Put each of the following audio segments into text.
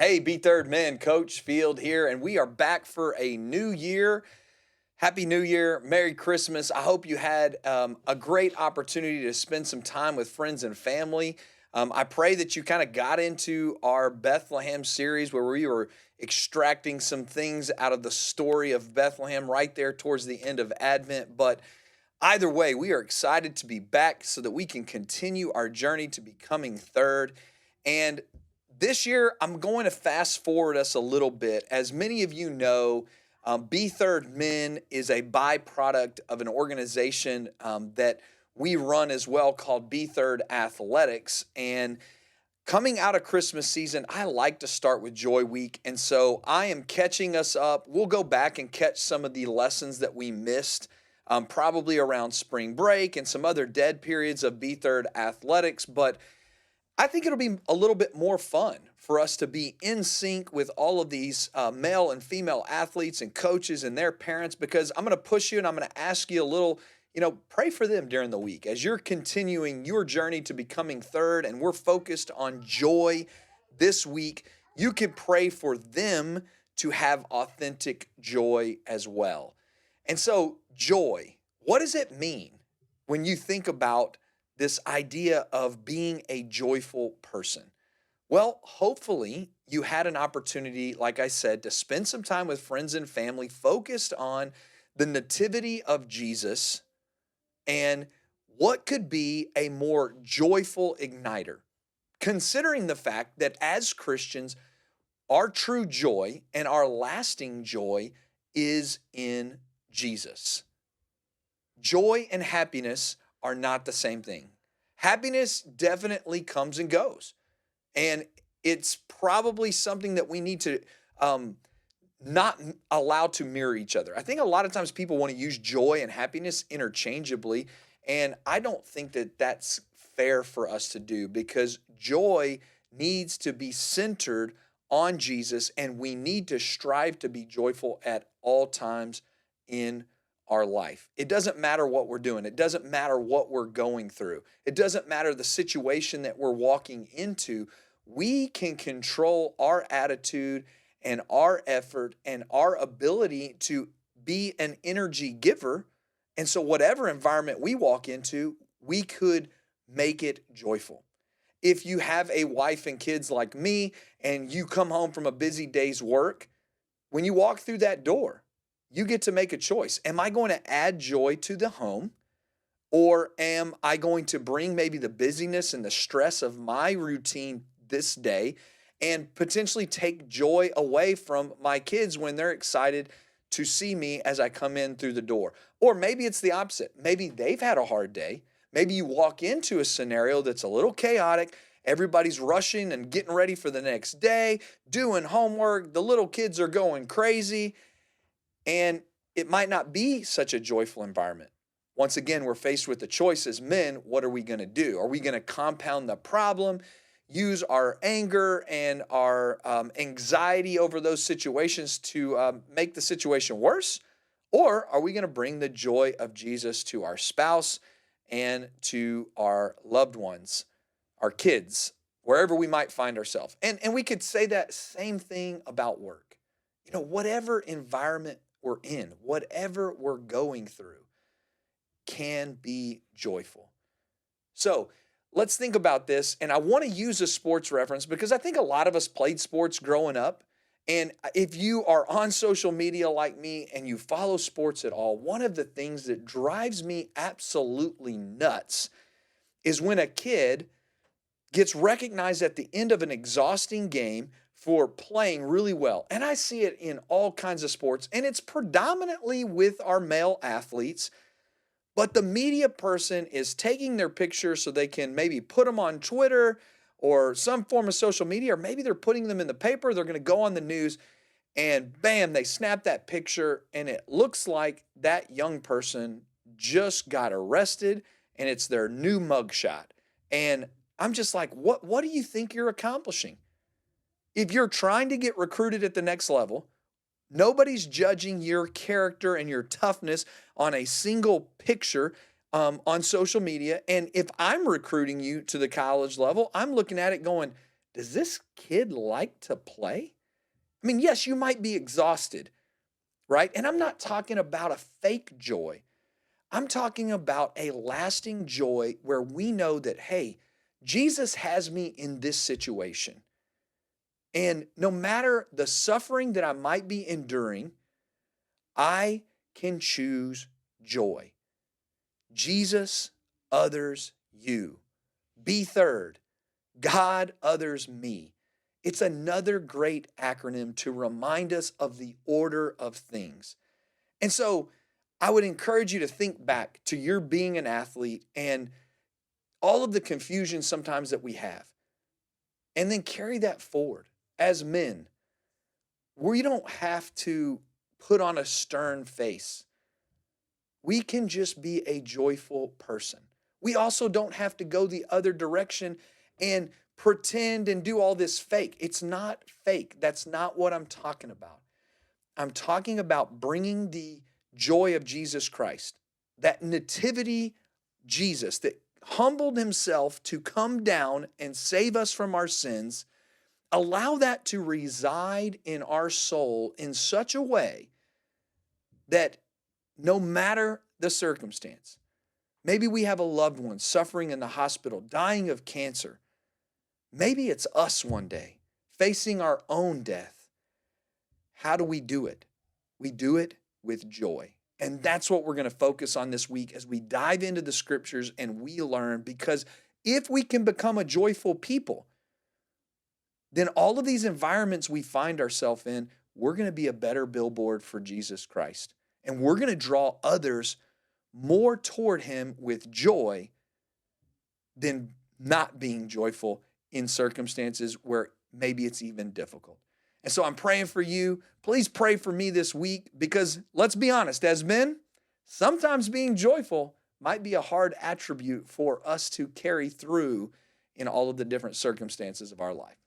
Hey, B3rd Men, Coach Field here, and we are back for a new year. Happy New Year. Merry Christmas. I hope you had a great opportunity to spend some time with friends and family. I pray that you kind of got into our Bethlehem series where we were extracting some things out of the story of Bethlehem right there towards the end of Advent. But either way, we are excited to be back so that we can continue our journey to becoming third. And this year, I'm going to fast forward us a little bit. As many of you know, B3rd Men is a byproduct of an organization that we run as well called B3rd Athletics. And coming out of Christmas season, I like to start with Joy Week. And so I am catching us up. We'll go back and catch some of the lessons that we missed, probably around spring break and some other dead periods of B3rd Athletics. But I think it'll be a little bit more fun for us to be in sync with all of these male and female athletes and coaches and their parents, because I'm going to push you and I'm going to ask you a little, pray for them during the week as you're continuing your journey to becoming third. And we're focused on joy this week. You can pray for them to have authentic joy as well. And so, joy, what does it mean when you think about this idea of being a joyful person? Well, hopefully you had an opportunity, like I said, to spend some time with friends and family focused on the nativity of Jesus and what could be a more joyful igniter, considering the fact that as Christians, our true joy and our lasting joy is in Jesus. Joy and happiness are not the same thing. Happiness definitely comes and goes. And it's probably something that we need to not allow to mirror each other. I think a lot of times people want to use joy and happiness interchangeably. And I don't think that that's fair for us to do, because joy needs to be centered on Jesus, and we need to strive to be joyful at all times in our life. It doesn't matter what we're doing. It doesn't matter what we're going through. It doesn't matter the situation that we're walking into. We can control our attitude and our effort and our ability to be an energy giver. And so whatever environment we walk into, we could make it joyful. If you have a wife and kids like me and you come home from a busy day's work, when you walk through that door, you get to make a choice. Am I going to add joy to the home, or am I going to bring maybe the busyness and the stress of my routine this day and potentially take joy away from my kids when they're excited to see me as I come in through the door? Or maybe it's the opposite. Maybe they've had a hard day. Maybe you walk into a scenario that's a little chaotic. Everybody's rushing and getting ready for the next day, doing homework. The little kids are going crazy. And it might not be such a joyful environment. Once again, we're faced with the choice as men. What are we going to do? Are we going to compound the problem, use our anger and our anxiety over those situations to make the situation worse? Or are we going to bring the joy of Jesus to our spouse and to our loved ones, our kids, wherever we might find ourselves? And we could say that same thing about work. Whatever environment we're in, whatever we're going through, can be joyful. So let's think about this. And I want to use a sports reference because I think a lot of us played sports growing up. And if you are on social media like me and you follow sports at all, one of the things that drives me absolutely nuts is when a kid gets recognized at the end of an exhausting game for playing really well. And I see it in all kinds of sports, and it's predominantly with our male athletes. But the media person is taking their picture so they can maybe put them on Twitter or some form of social media, or maybe they're putting them in the paper. They're going to go on the news, and bam, they snap that picture, and it looks like that young person just got arrested, and it's their new mugshot. And I'm just like, what do you think you're accomplishing? If you're trying to get recruited at the next level, nobody's judging your character and your toughness on a single picture on social media. And if I'm recruiting you to the college level, I'm looking at it going, does this kid like to play? I mean, yes, you might be exhausted, right? And I'm not talking about a fake joy. I'm talking about a lasting joy where we know that, hey, Jesus has me in this situation. And no matter the suffering that I might be enduring, I can choose joy. Jesus, others, you. Be third. God, others, me. It's another great acronym to remind us of the order of things. And so I would encourage you to think back to your being an athlete and all of the confusion sometimes that we have, and then carry that forward as men. We don't have to put on a stern face. We can just be a joyful person. We also don't have to go the other direction and pretend and do all this fake. It's not fake. That's not what I'm talking about. I'm talking about bringing the joy of Jesus Christ, that nativity Jesus that humbled himself to come down and save us from our sins. Allow that to reside in our soul in such a way that no matter the circumstance, maybe we have a loved one suffering in the hospital, dying of cancer. Maybe it's us one day facing our own death. How do we do it? We do it with joy. And that's what we're going to focus on this week as we dive into the scriptures and we learn, because if we can become a joyful people, then all of these environments we find ourselves in, we're going to be a better billboard for Jesus Christ. And we're going to draw others more toward him with joy than not being joyful in circumstances where maybe it's even difficult. And so I'm praying for you. Please pray for me this week, because let's be honest, as men, sometimes being joyful might be a hard attribute for us to carry through in all of the different circumstances of our life.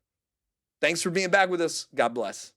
Thanks for being back with us. God bless.